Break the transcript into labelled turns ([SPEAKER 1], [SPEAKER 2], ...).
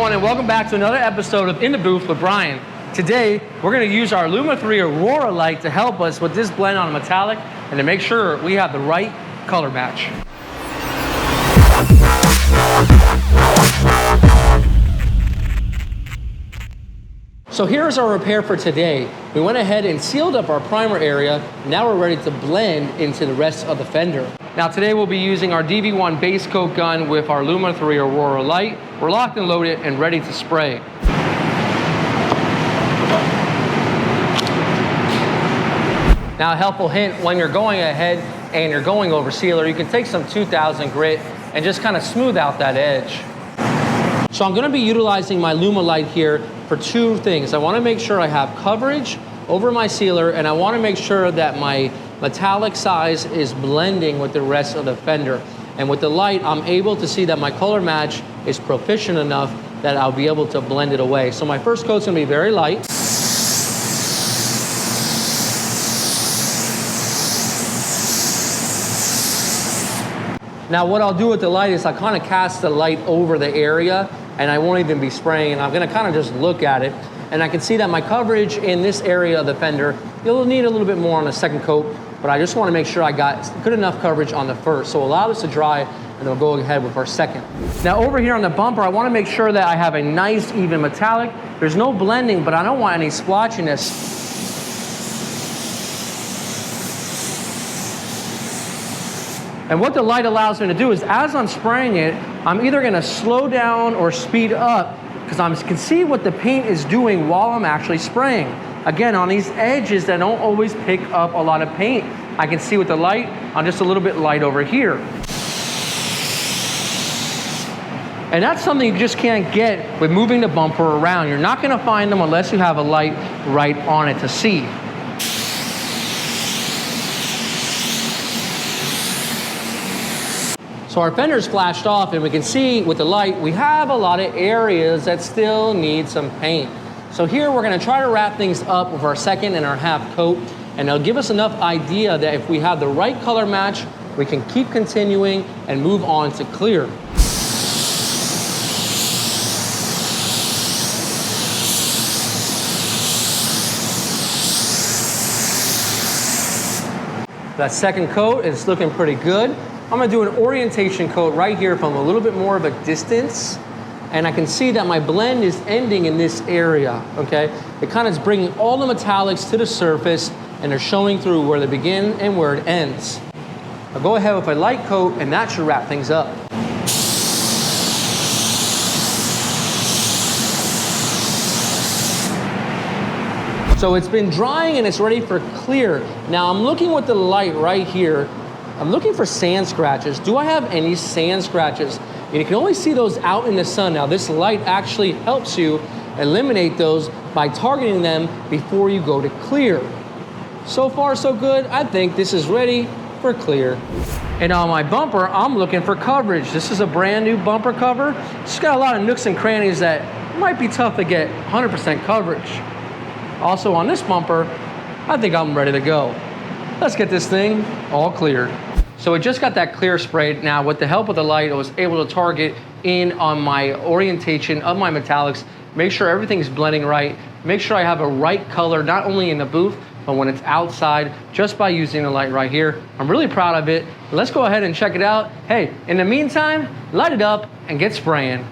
[SPEAKER 1] everyone, and welcome back to another episode of In the Booth with Brian. Today, we're going to use our Luma III Aurora light to help us with this blend on a metallic and to make sure we have the right color match. So here's our repair for today. We went ahead and sealed up our primer area. Now we're ready to blend into the rest of the fender. Now today we'll be using our DV1 base coat gun with our Luma III Aurora light. We're locked and loaded and ready to spray. Now a helpful hint, when you're going ahead and you're going over sealer, you can take some 2000 grit and just kind of smooth out that edge. So I'm gonna be utilizing my Lumalight here for two things. I wanna make sure I have coverage over my sealer, and I wanna make sure that my metallic size is blending with the rest of the fender. And with the light, I'm able to see that my color match is proficient enough that I'll be able to blend it away. So my first coat's gonna be very light. Now what I'll do with the light is I kind of cast the light over the area, and I won't even be spraying, and I'm gonna kind of just look at it, and I can see that my coverage in this area of the fender, you'll need a little bit more on the second coat, but I just wanna make sure I got good enough coverage on the first. So allow this to dry, and we'll go ahead with our second. Now over here on the bumper, I wanna make sure that I have a nice even metallic. There's no blending, but I don't want any splotchiness. And what the light allows me to do is, as I'm spraying it, I'm either gonna slow down or speed up, because I can see what the paint is doing while I'm actually spraying. Again, on these edges that don't always pick up a lot of paint, I can see with the light, I'm just a little bit light over here. And that's something you just can't get with moving the bumper around. You're not gonna find them unless you have a light right on it to see. So our fender's flashed off, and we can see with the light, we have a lot of areas that still need some paint. So here we're gonna try to wrap things up with our second and our half coat, and it'll give us enough idea that if we have the right color match, we can keep continuing and move on to clear. That second coat is looking pretty good. I'm gonna do an orientation coat right here from a little bit more of a distance, and I can see that my blend is ending in this area, okay? It kind of is bringing all the metallics to the surface, and they're showing through where they begin and where it ends. I'll go ahead with a light coat, and that should wrap things up. So it's been drying and it's ready for clear. Now I'm looking with the light right here. I'm looking for sand scratches. Do I have any sand scratches? And you can only see those out in the sun. Now this light actually helps you eliminate those by targeting them before you go to clear. So far so good. I think this is ready for clear. And on my bumper, I'm looking for coverage. This is a brand new bumper cover. It's got a lot of nooks and crannies that might be tough to get 100% coverage. Also on this bumper, I think I'm ready to go. Let's get this thing all cleared. So we just got that clear sprayed. Now with the help of the light, I was able to target in on my orientation of my metallics, make sure everything's blending right, make sure I have a right color, not only in the booth, but when it's outside, just by using the light right here. I'm really proud of it. Let's go ahead and check it out. Hey, in the meantime, light it up and get spraying.